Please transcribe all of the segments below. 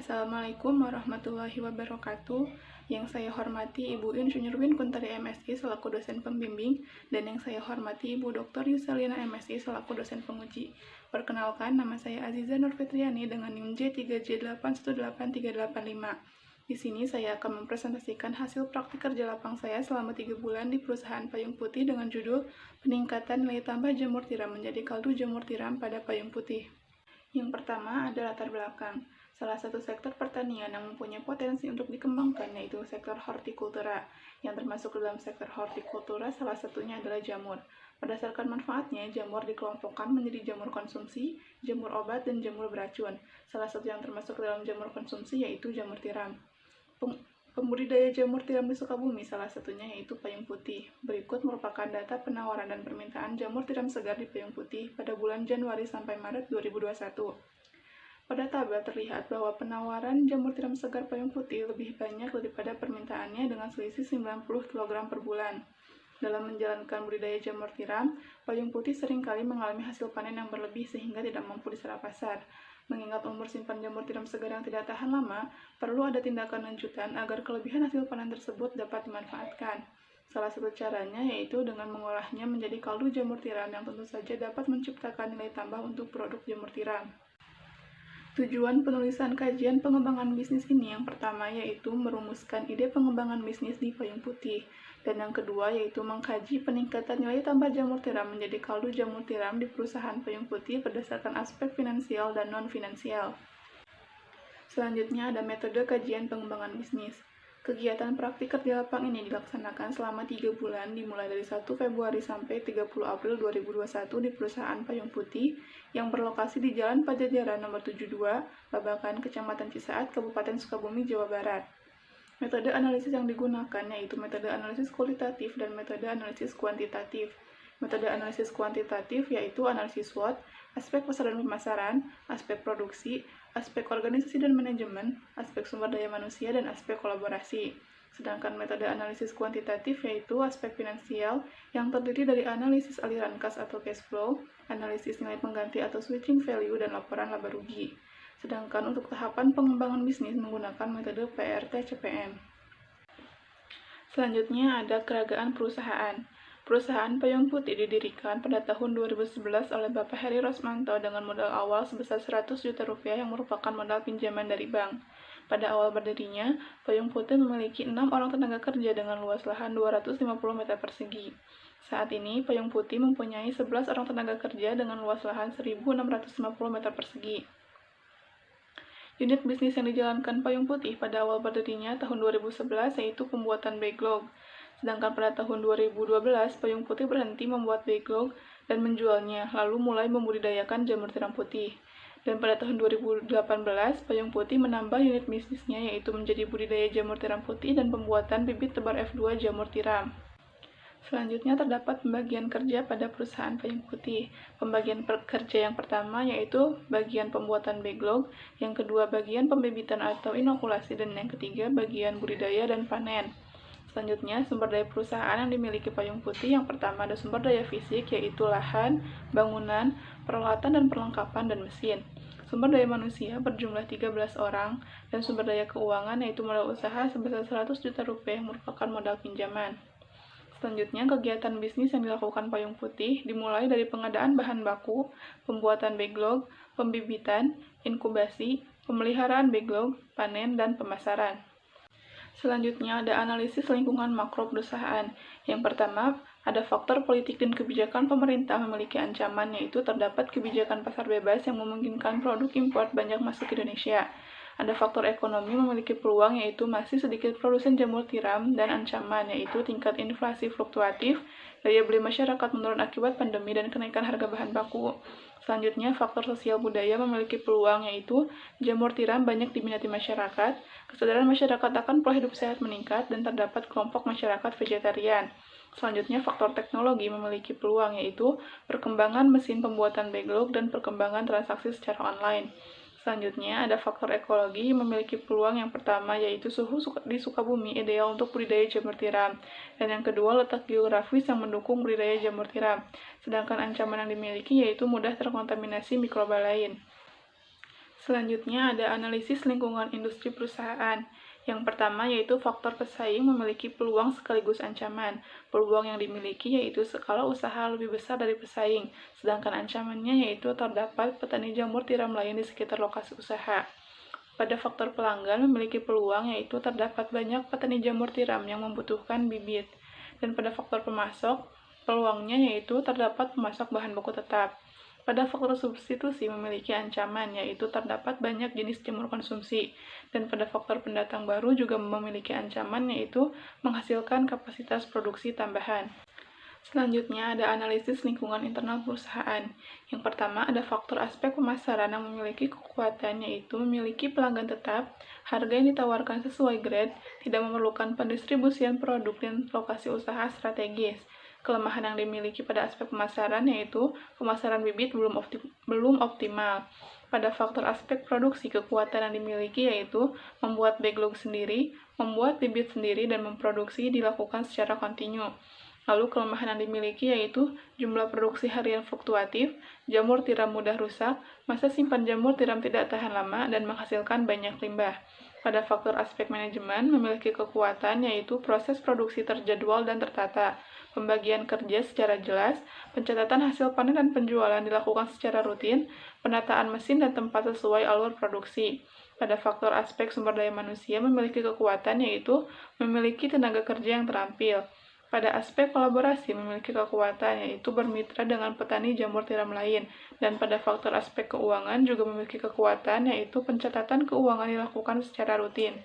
Assalamualaikum warahmatullahi wabarakatuh. Yang saya hormati Ibu Insinyur Win Kuntari MSI selaku dosen pembimbing dan yang saya hormati Ibu Dr. Yusalina MSI selaku dosen penguji. Perkenalkan, nama saya Aziza Nurfitriani dengan NIM J3J818385. Di sini saya akan mempresentasikan hasil praktik kerja lapang saya selama 3 bulan di perusahaan Payung Putih dengan judul Peningkatan Nilai Tambah Jamur Tiram menjadi Kaldu Jamur Tiram pada Payung Putih. Yang pertama ada latar belakang. Salah satu sektor pertanian yang mempunyai potensi untuk dikembangkan yaitu sektor hortikultura. Yang termasuk dalam sektor hortikultura salah satunya adalah jamur. Berdasarkan manfaatnya, jamur dikelompokkan menjadi jamur konsumsi, jamur obat, dan jamur beracun. Salah satu yang termasuk dalam jamur konsumsi yaitu jamur tiram. Pembudidaya jamur tiram di Sukabumi salah satunya yaitu Payung Putih. Berikut merupakan data penawaran dan permintaan jamur tiram segar di Payung Putih pada bulan Januari sampai Maret 2021. Pada tabel terlihat bahwa penawaran jamur tiram segar Payung Putih lebih banyak daripada permintaannya dengan selisih 90 kg per bulan. Dalam menjalankan budidaya jamur tiram, Payung Putih seringkali mengalami hasil panen yang berlebih sehingga tidak mampu diserap pasar. Mengingat umur simpan jamur tiram segar yang tidak tahan lama, perlu ada tindakan lanjutan agar kelebihan hasil panen tersebut dapat dimanfaatkan. Salah satu caranya yaitu dengan mengolahnya menjadi kaldu jamur tiram yang tentu saja dapat menciptakan nilai tambah untuk produk jamur tiram. Tujuan penulisan kajian pengembangan bisnis ini yang pertama yaitu merumuskan ide pengembangan bisnis di Payung Putih, dan yang kedua yaitu mengkaji peningkatan nilai tambah jamur tiram menjadi kaldu jamur tiram di perusahaan Payung Putih berdasarkan aspek finansial dan non-finansial. Selanjutnya ada metode kajian pengembangan bisnis. Kegiatan praktik kerja lapang ini dilaksanakan selama 3 bulan dimulai dari 1 Februari sampai 30 April 2021 di perusahaan Payung Putih yang berlokasi di Jalan Pajajaran nomor 72, Babakan, Kecamatan Cisaat, Kabupaten Sukabumi, Jawa Barat. Metode analisis yang digunakan yaitu metode analisis kualitatif dan metode analisis kuantitatif. Metode analisis kuantitatif yaitu analisis SWOT, aspek pasar dan pemasaran, aspek produksi, aspek organisasi dan manajemen, aspek sumber daya manusia, dan aspek kolaborasi. Sedangkan metode analisis kuantitatif yaitu aspek finansial yang terdiri dari analisis aliran kas atau cash flow, analisis nilai pengganti atau switching value, dan laporan laba rugi. Sedangkan untuk tahapan pengembangan bisnis menggunakan metode PRT-CPM. Selanjutnya ada keragaan perusahaan. Perusahaan Payung Putih didirikan pada tahun 2011 oleh Bapak Heri Rosmanto dengan modal awal sebesar 100 juta rupiah yang merupakan modal pinjaman dari bank. Pada awal berdirinya, Payung Putih memiliki 6 orang tenaga kerja dengan luas lahan 250 meter persegi. Saat ini, Payung Putih mempunyai 11 orang tenaga kerja dengan luas lahan 1.650 meter persegi. Unit bisnis yang dijalankan Payung Putih pada awal berdirinya tahun 2011 yaitu pembuatan backlog. Sedangkan pada tahun 2012, Payung Putih berhenti membuat backlog dan menjualnya, lalu mulai membudidayakan jamur tiram putih. Dan pada tahun 2018, Payung Putih menambah unit bisnisnya yaitu menjadi budidaya jamur tiram putih dan pembuatan bibit tebar F2 jamur tiram. Selanjutnya terdapat pembagian kerja pada perusahaan Payung Putih. Pembagian kerja yang pertama yaitu bagian pembuatan backlog, yang kedua bagian pembibitan atau inokulasi, dan yang ketiga bagian budidaya dan panen. Selanjutnya, sumber daya perusahaan yang dimiliki Payung Putih yang pertama ada sumber daya fisik yaitu lahan, bangunan, peralatan dan perlengkapan, dan mesin. Sumber daya manusia berjumlah 13 orang, dan sumber daya keuangan yaitu modal usaha sebesar 100 juta rupiah yang merupakan modal pinjaman. Selanjutnya, kegiatan bisnis yang dilakukan Payung Putih dimulai dari pengadaan bahan baku, pembuatan backlog, pembibitan, inkubasi, pemeliharaan backlog, panen, dan pemasaran. Selanjutnya ada analisis lingkungan makro perusahaan. Yang pertama, ada faktor politik dan kebijakan pemerintah memiliki ancaman yaitu terdapat kebijakan pasar bebas yang memungkinkan produk impor banyak masuk ke Indonesia. Ada faktor ekonomi memiliki peluang yaitu masih sedikit produsen jamur tiram, dan ancaman yaitu tingkat inflasi fluktuatif, daya beli masyarakat menurun akibat pandemi, dan kenaikan harga bahan baku. Selanjutnya, faktor sosial budaya memiliki peluang yaitu jamur tiram banyak diminati masyarakat, kesadaran masyarakat akan pola hidup sehat meningkat, dan terdapat kelompok masyarakat vegetarian. Selanjutnya, faktor teknologi memiliki peluang yaitu perkembangan mesin pembuatan backlog dan perkembangan transaksi secara online. Selanjutnya, ada faktor ekologi memiliki peluang yang pertama yaitu suhu di Sukabumi ideal untuk budidaya jamur tiram, dan yang kedua letak geografis yang mendukung budidaya jamur tiram. Sedangkan ancaman yang dimiliki yaitu mudah terkontaminasi mikroba lain. Selanjutnya ada analisis lingkungan industri perusahaan. Yang pertama yaitu faktor pesaing memiliki peluang sekaligus ancaman. Peluang yang dimiliki yaitu skala usaha lebih besar dari pesaing, sedangkan ancamannya yaitu terdapat petani jamur tiram lain di sekitar lokasi usaha. Pada faktor pelanggan memiliki peluang yaitu terdapat banyak petani jamur tiram yang membutuhkan bibit. Dan pada faktor pemasok, peluangnya yaitu terdapat pemasok bahan baku tetap. Pada faktor substitusi memiliki ancaman, yaitu terdapat banyak jenis jamur konsumsi. Dan pada faktor pendatang baru juga memiliki ancaman, yaitu menghasilkan kapasitas produksi tambahan. Selanjutnya ada analisis lingkungan internal perusahaan. Yang pertama ada faktor aspek pemasaran yang memiliki kekuatan, yaitu memiliki pelanggan tetap, harga yang ditawarkan sesuai grade, tidak memerlukan pendistribusian produk dan lokasi usaha strategis. Kelemahan yang dimiliki pada aspek pemasaran yaitu pemasaran bibit belum optimal. Pada faktor aspek produksi, kekuatan yang dimiliki yaitu membuat backlog sendiri, membuat bibit sendiri, dan memproduksi dilakukan secara kontinu. Lalu kelemahan yang dimiliki yaitu jumlah produksi harian fluktuatif, jamur tiram mudah rusak, masa simpan jamur tiram tidak tahan lama, dan menghasilkan banyak limbah. Pada faktor aspek manajemen memiliki kekuatan yaitu proses produksi terjadwal dan tertata, pembagian kerja secara jelas, pencatatan hasil panen dan penjualan dilakukan secara rutin, penataan mesin dan tempat sesuai alur produksi. Pada faktor aspek sumber daya manusia memiliki kekuatan yaitu memiliki tenaga kerja yang terampil. Pada aspek kolaborasi memiliki kekuatan yaitu bermitra dengan petani jamur tiram lain, dan pada faktor aspek keuangan juga memiliki kekuatan yaitu pencatatan keuangan dilakukan secara rutin.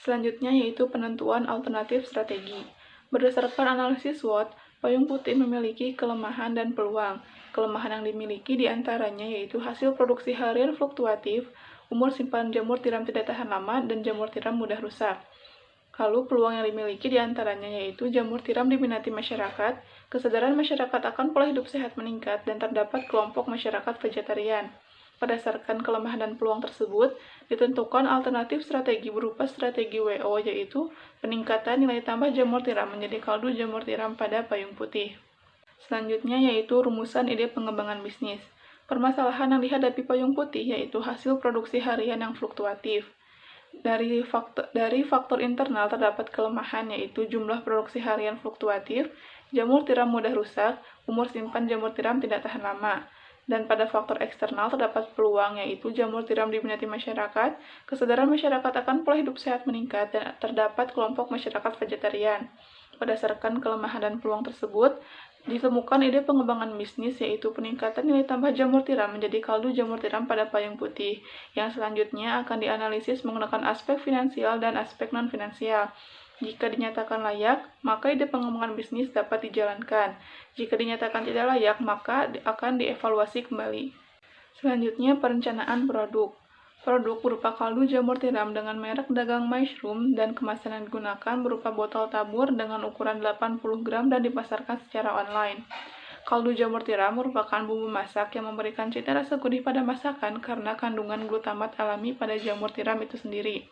Selanjutnya yaitu penentuan alternatif strategi. Berdasarkan analisis SWOT, payung putih memiliki kelemahan dan peluang. Kelemahan yang dimiliki diantaranya yaitu hasil produksi harian fluktuatif, umur simpan jamur tiram tidak tahan lama, dan jamur tiram mudah rusak. Lalu peluang yang dimiliki diantaranya yaitu jamur tiram diminati masyarakat, kesadaran masyarakat akan pola hidup sehat meningkat, dan terdapat kelompok masyarakat vegetarian. Berdasarkan kelemahan dan peluang tersebut, ditentukan alternatif strategi berupa strategi WO yaitu peningkatan nilai tambah jamur tiram menjadi kaldu jamur tiram pada payung putih. Selanjutnya yaitu rumusan ide pengembangan bisnis. Permasalahan yang dihadapi payung putih yaitu hasil produksi harian yang fluktuatif. Dari faktor internal terdapat kelemahan yaitu jumlah produksi harian fluktuatif, jamur tiram mudah rusak, umur simpan jamur tiram tidak tahan lama. Dan pada faktor eksternal terdapat peluang yaitu jamur tiram diminati masyarakat, kesadaran masyarakat akan pola hidup sehat meningkat, dan terdapat kelompok masyarakat vegetarian. Berdasarkan kelemahan dan peluang tersebut, ditemukan ide pengembangan bisnis yaitu peningkatan nilai tambah jamur tiram menjadi kaldu jamur tiram pada payung putih, yang selanjutnya akan dianalisis menggunakan aspek finansial dan aspek non-finansial. Jika dinyatakan layak, maka ide pengembangan bisnis dapat dijalankan. Jika dinyatakan tidak layak, maka akan dievaluasi kembali. Selanjutnya, perencanaan produk. Produk berupa kaldu jamur tiram dengan merek dagang Mushroom dan kemasan yang digunakan berupa botol tabur dengan ukuran 80 gram dan dipasarkan secara online. Kaldu jamur tiram merupakan bumbu masak yang memberikan cita rasa gurih pada masakan karena kandungan glutamat alami pada jamur tiram itu sendiri.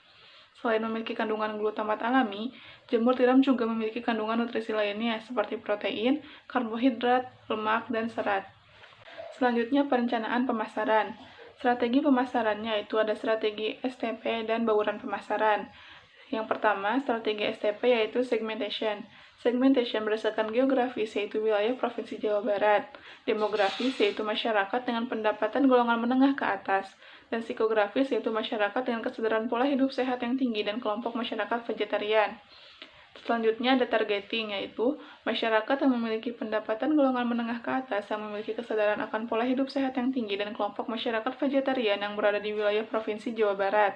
Selain memiliki kandungan glutamat alami, jamur tiram juga memiliki kandungan nutrisi lainnya seperti protein, karbohidrat, lemak, dan serat. Selanjutnya, perencanaan pemasaran. Strategi pemasarannya itu ada strategi STP dan bauran pemasaran. Yang pertama, strategi STP yaitu segmentation. Segmentation berdasarkan geografis yaitu wilayah Provinsi Jawa Barat, demografis yaitu masyarakat dengan pendapatan golongan menengah ke atas, dan psikografis yaitu masyarakat dengan kesadaran pola hidup sehat yang tinggi dan kelompok masyarakat vegetarian. Selanjutnya ada targeting, yaitu masyarakat yang memiliki pendapatan golongan menengah ke atas yang memiliki kesadaran akan pola hidup sehat yang tinggi dan kelompok masyarakat vegetarian yang berada di wilayah Provinsi Jawa Barat.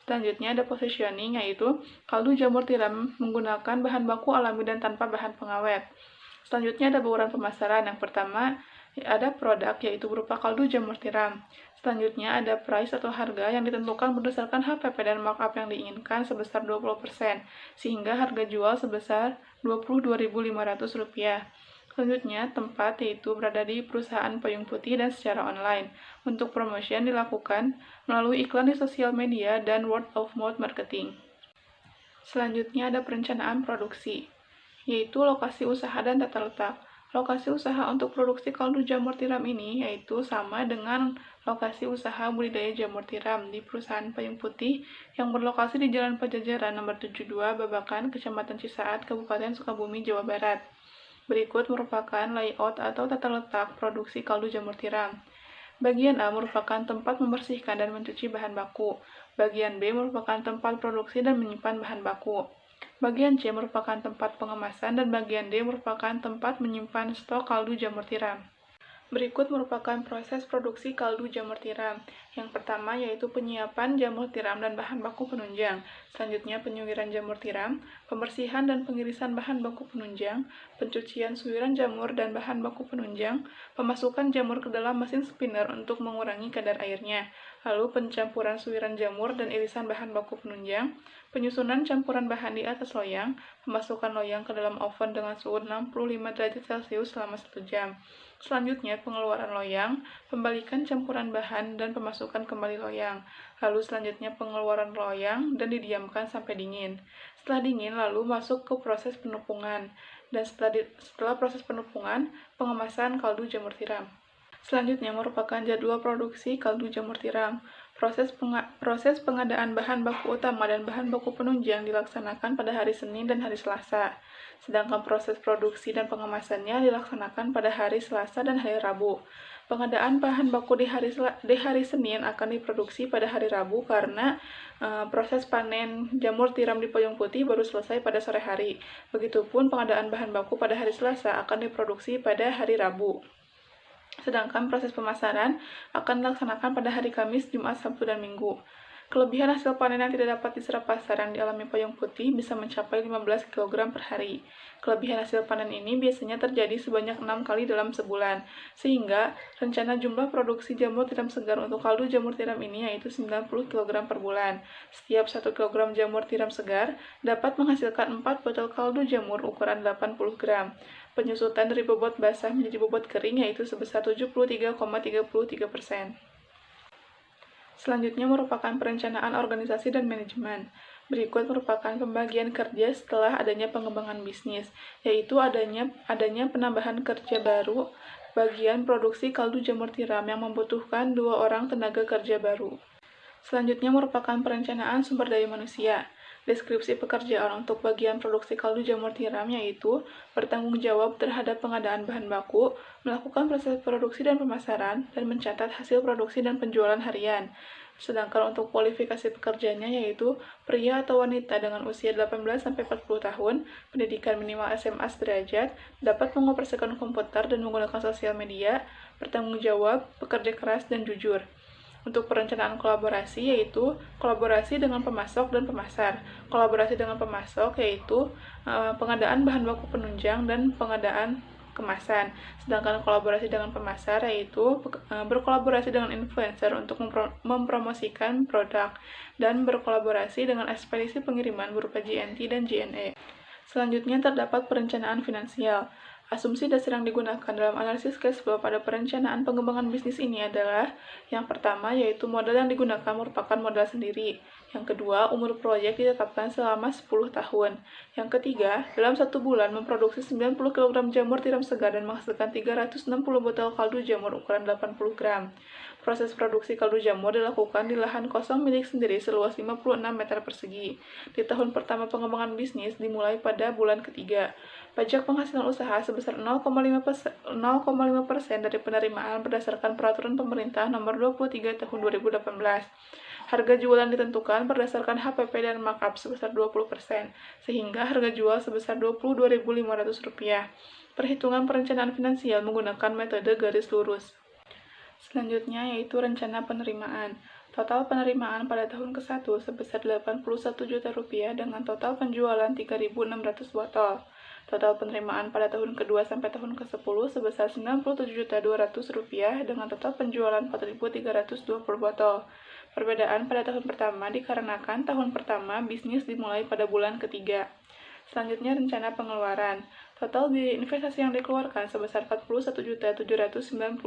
Selanjutnya ada positioning, yaitu kaldu jamur tiram menggunakan bahan baku alami dan tanpa bahan pengawet. Selanjutnya ada bauran pemasaran. Yang pertama ada produk, yaitu berupa kaldu jamur tiram. Selanjutnya ada price atau harga yang ditentukan berdasarkan HPP dan markup yang diinginkan sebesar 20%, sehingga harga jual sebesar Rp22.500. Selanjutnya, tempat yaitu berada di perusahaan payung putih dan secara online. Untuk promotion dilakukan melalui iklan di sosial media dan word of mouth marketing. Selanjutnya ada perencanaan produksi, yaitu lokasi usaha dan tata letak. Lokasi usaha untuk produksi kaldu jamur tiram ini yaitu sama dengan Lokasi usaha budidaya jamur tiram di perusahaan Payung Putih yang berlokasi di Jalan Pajajaran nomor 72, Babakan, Kecamatan Cisaat, Kabupaten Sukabumi, Jawa Barat. Berikut merupakan layout atau tata letak produksi kaldu jamur tiram. Bagian A merupakan tempat membersihkan dan mencuci bahan baku. Bagian B merupakan tempat produksi dan menyimpan bahan baku. Bagian C merupakan tempat pengemasan dan bagian D merupakan tempat menyimpan stok kaldu jamur tiram. Berikut merupakan proses produksi kaldu jamur tiram. Yang pertama yaitu penyiapan jamur tiram dan bahan baku penunjang. Selanjutnya penyuiran jamur tiram, pembersihan dan pengirisan bahan baku penunjang, pencucian suiran jamur dan bahan baku penunjang, pemasukan jamur ke dalam mesin spinner untuk mengurangi kadar airnya, lalu pencampuran suiran jamur dan irisan bahan baku penunjang, penyusunan campuran bahan di atas loyang, pemasukan loyang ke dalam oven dengan suhu 65 derajat Celcius selama 1 jam. Selanjutnya, pengeluaran loyang, pembalikan campuran bahan, dan pemasukan kembali loyang. Lalu selanjutnya pengeluaran loyang dan didiamkan sampai dingin. Setelah dingin, lalu masuk ke proses penupungan. Dan setelah proses penupungan, pengemasan kaldu jamur tiram. Selanjutnya merupakan jadwal produksi kaldu jamur tiram. Proses pengadaan bahan baku utama dan bahan baku penunjang dilaksanakan pada hari Senin dan hari Selasa. Sedangkan proses produksi dan pengemasannya dilaksanakan pada hari Selasa dan hari Rabu. Pengadaan bahan baku di hari Senin akan diproduksi pada hari Rabu karena proses panen jamur tiram di Payung Putih baru selesai pada sore hari. Begitupun pengadaan bahan baku pada hari Selasa akan diproduksi pada hari Rabu. Sedangkan proses pemasaran akan dilaksanakan pada hari Kamis, Jumat, Sabtu, dan Minggu. Kelebihan hasil panen yang tidak dapat diserap pasar yang dialami Payung Putih bisa mencapai 15 kg per hari. Kelebihan hasil panen ini biasanya terjadi sebanyak 6 kali dalam sebulan, sehingga rencana jumlah produksi jamur tiram segar untuk kaldu jamur tiram ini yaitu 90 kg per bulan. Setiap 1 kg jamur tiram segar dapat menghasilkan 4 botol kaldu jamur ukuran 80 gram. Penyusutan dari bobot basah menjadi bobot kering yaitu sebesar 73,33%. Selanjutnya merupakan perencanaan organisasi dan manajemen. Berikut merupakan pembagian kerja setelah adanya pengembangan bisnis, yaitu adanya penambahan kerja baru bagian produksi kaldu jamur tiram yang membutuhkan 2 orang tenaga kerja baru. Selanjutnya merupakan perencanaan sumber daya manusia. Deskripsi pekerjaan untuk bagian produksi kaldu jamur tiram yaitu bertanggung jawab terhadap pengadaan bahan baku, melakukan proses produksi dan pemasaran, dan mencatat hasil produksi dan penjualan harian. Sedangkan untuk kualifikasi pekerjaannya yaitu pria atau wanita dengan usia 18-40 tahun, pendidikan minimal SMA sederajat, dapat mengoperasikan komputer dan menggunakan sosial media, bertanggung jawab, bekerja keras, dan jujur. Untuk perencanaan kolaborasi yaitu kolaborasi dengan pemasok dan pemasar. Kolaborasi dengan pemasok yaitu pengadaan bahan baku penunjang dan pengadaan kemasan. Sedangkan kolaborasi dengan pemasar yaitu berkolaborasi dengan influencer untuk mempromosikan produk dan berkolaborasi dengan ekspedisi pengiriman berupa JNT dan JNE. Selanjutnya terdapat perencanaan finansial. Asumsi dasar yang digunakan dalam analisis cash flow pada perencanaan pengembangan bisnis ini adalah yang pertama yaitu modal yang digunakan merupakan modal sendiri. Yang kedua, umur proyek ditetapkan selama 10 tahun. Yang ketiga, dalam 1 bulan memproduksi 90 kg jamur tiram segar dan menghasilkan 360 botol kaldu jamur ukuran 80 gram. Proses produksi kaldu jamur dilakukan di lahan kosong milik sendiri seluas 56 meter persegi. Di tahun pertama pengembangan bisnis dimulai pada bulan ketiga. Pajak penghasilan usaha sebesar 0,5% dari penerimaan berdasarkan Peraturan Pemerintah Nomor 23 Tahun 2018. Harga jualan ditentukan berdasarkan HPP dan markup sebesar 20%, sehingga harga jual sebesar Rp22.500. Perhitungan perencanaan finansial menggunakan metode garis lurus. Selanjutnya yaitu rencana penerimaan. Total penerimaan pada tahun ke-1 sebesar Rp81 juta dengan total penjualan 3.600 botol. Total penerimaan pada tahun ke-2 sampai tahun ke-10 sebesar Rp97.200 dengan total penjualan 4.320 botol. Perbedaan pada tahun pertama dikarenakan tahun pertama bisnis dimulai pada bulan ketiga. Selanjutnya rencana pengeluaran. Total biaya investasi yang dikeluarkan sebesar Rp41.795.000.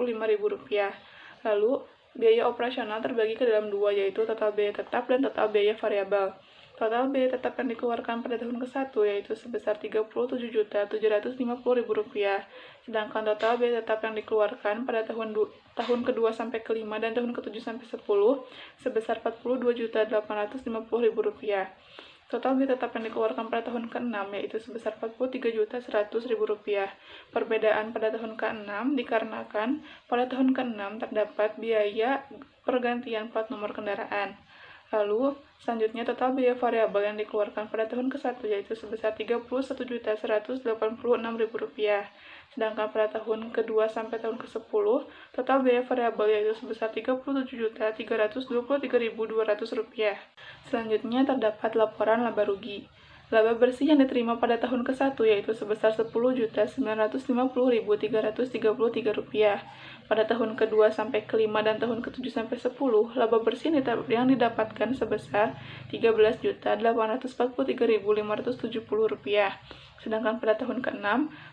Lalu, biaya operasional terbagi ke dalam dua yaitu total biaya tetap dan total biaya variabel. Total biaya tetap yang dikeluarkan pada tahun ke-1 yaitu sebesar Rp37.750.000, sedangkan total biaya tetap yang dikeluarkan pada tahun tahun ke-2 sampai ke-5 dan tahun ke-7 sampai 10 sebesar Rp42.850.000. Total biaya tetap yang dikeluarkan pada tahun ke-6 yaitu sebesar Rp43.100.000. Perbedaan pada tahun ke-6 dikarenakan pada tahun ke-6 terdapat biaya pergantian plat nomor kendaraan. Lalu, selanjutnya total biaya variabel yang dikeluarkan pada tahun ke-1 yaitu sebesar Rp31.186.000. Sedangkan pada tahun ke-2 sampai tahun ke-10, total biaya variabel yaitu sebesar Rp37.323.200. Selanjutnya terdapat laporan laba rugi. Laba bersih yang diterima pada tahun ke-1 yaitu sebesar Rp10.950.333. Pada tahun ke-2 sampai ke-5 dan tahun ke-7 sampai 10, laba bersih yang didapatkan sebesar Rp13.843.570. Sedangkan pada tahun ke-6,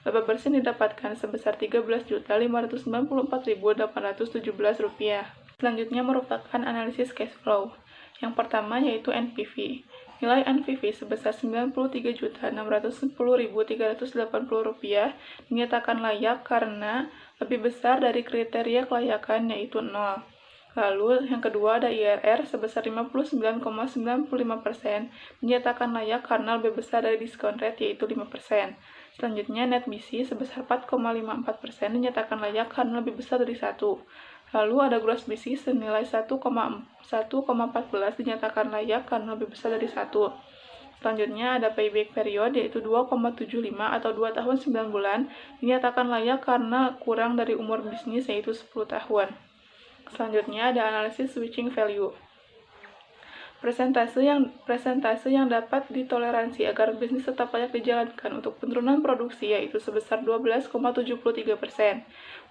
laba bersih didapatkan sebesar Rp13.594.817. Selanjutnya merupakan analisis cash flow. Yang pertama yaitu NPV. Nilai NPV sebesar Rp93.610.380 dinyatakan layak karena lebih besar dari kriteria kelayakan yaitu 0. Lalu yang kedua ada IRR sebesar 59,95% dinyatakan layak karena lebih besar dari diskon rate yaitu 5%. Selanjutnya net BC sebesar 4,54% dinyatakan layak karena lebih besar dari 1. Lalu ada gross BC senilai 1,14 dinyatakan layak karena lebih besar dari 1. Selanjutnya ada payback period yaitu 2,75 atau 2 tahun 9 bulan dinyatakan layak karena kurang dari umur bisnis yaitu 10 tahun. Selanjutnya ada analisis switching value. Presentase yang dapat ditoleransi agar bisnis tetap layak dijalankan untuk penurunan produksi yaitu sebesar 12,73%,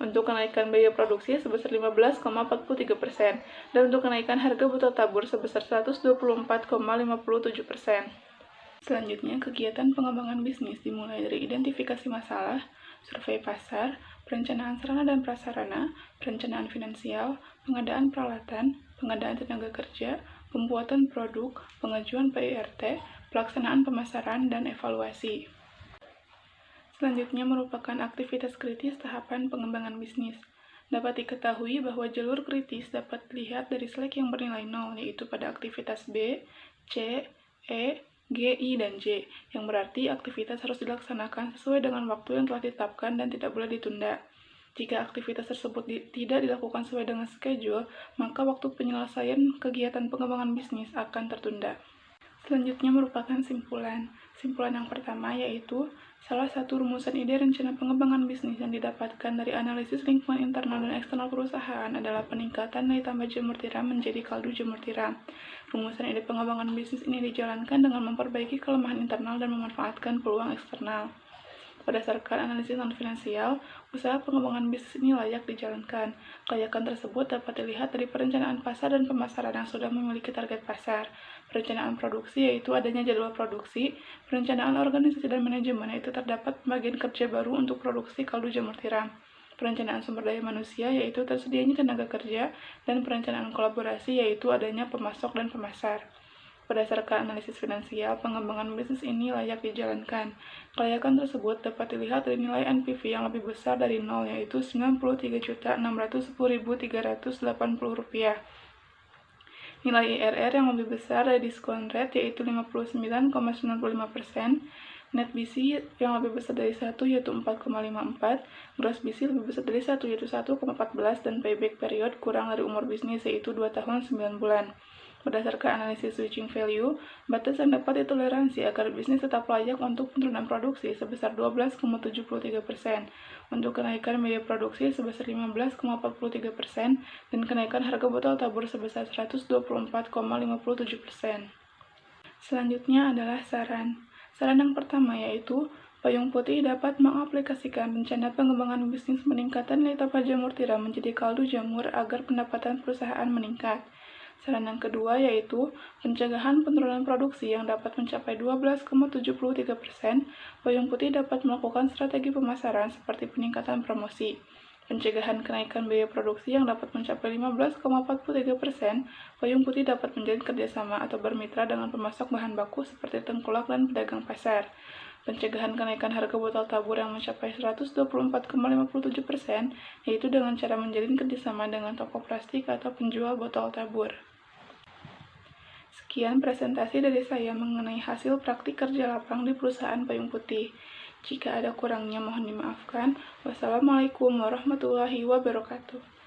untuk kenaikan biaya produksi sebesar 15,43%, dan untuk kenaikan harga butuh tabur sebesar 124,57%. Selanjutnya, kegiatan pengembangan bisnis dimulai dari identifikasi masalah, survei pasar, perencanaan sarana dan prasarana, perencanaan finansial, pengadaan peralatan, pengadaan tenaga kerja, pembuatan produk, pengajuan PIRT, pelaksanaan pemasaran, dan evaluasi. Selanjutnya merupakan aktivitas kritis tahapan pengembangan bisnis. Dapat diketahui bahwa jalur kritis dapat dilihat dari slack yang bernilai 0, yaitu pada aktivitas B, C, E, G, I, dan J, yang berarti aktivitas harus dilaksanakan sesuai dengan waktu yang telah ditetapkan dan tidak boleh ditunda. Jika aktivitas tersebut tidak dilakukan sesuai dengan schedule, maka waktu penyelesaian kegiatan pengembangan bisnis akan tertunda. Selanjutnya merupakan simpulan. Simpulan yang pertama yaitu salah satu rumusan ide rencana pengembangan bisnis yang didapatkan dari analisis lingkungan internal dan eksternal perusahaan adalah peningkatan nilai tambah jamur tiram menjadi kaldu jamur tiram. Rumusan ide pengembangan bisnis ini dijalankan dengan memperbaiki kelemahan internal dan memanfaatkan peluang eksternal. Berdasarkan analisis non-finansial, usaha pengembangan bisnis ini layak dijalankan. Kelayakan tersebut dapat dilihat dari perencanaan pasar dan pemasaran yang sudah memiliki target pasar, perencanaan produksi yaitu adanya jadwal produksi, perencanaan organisasi dan manajemen yaitu terdapat pembagian kerja baru untuk produksi kaldu jamur tiram, perencanaan sumber daya manusia yaitu tersedianya tenaga kerja, dan perencanaan kolaborasi yaitu adanya pemasok dan pemasar. Berdasarkan analisis finansial, pengembangan bisnis ini layak dijalankan. Kelayakan tersebut dapat dilihat dari nilai NPV yang lebih besar dari 0, yaitu Rp93.610.380. Nilai IRR yang lebih besar dari diskon rate, yaitu 59,95%. Net BC yang lebih besar dari 1, yaitu 4,54. Gross BC lebih besar dari 1, yaitu 1,14. Dan payback period kurang dari umur bisnis, yaitu 2 tahun 9 bulan. Berdasarkan analisis switching value, batas yang dapat ditoleransi agar bisnis tetap layak untuk penurunan produksi sebesar 12,73%, untuk kenaikan biaya produksi sebesar 15,43%, dan kenaikan harga botol tabur sebesar 124,57%. Selanjutnya adalah saran. Saran yang pertama yaitu Payung Putih dapat mengaplikasikan rencana pengembangan bisnis peningkatan nilai tambah jamur tiram menjadi kaldu jamur agar pendapatan perusahaan meningkat. Saran yang kedua yaitu pencegahan penurunan produksi yang dapat mencapai 12,73%. Payung Putih dapat melakukan strategi pemasaran seperti peningkatan promosi. Pencegahan kenaikan biaya produksi yang dapat mencapai 15,43%. Payung Putih dapat menjalin kerjasama atau bermitra dengan pemasok bahan baku seperti tengkulak dan pedagang pasar. pencegahan kenaikan harga botol tabur yang mencapai 124,57%, yaitu dengan cara menjalin kerjasama dengan toko plastik atau penjual botol tabur. Sekian presentasi dari saya mengenai hasil praktik kerja lapang di perusahaan Payung Putih. Jika ada kurangnya mohon dimaafkan. Wassalamualaikum warahmatullahi wabarakatuh.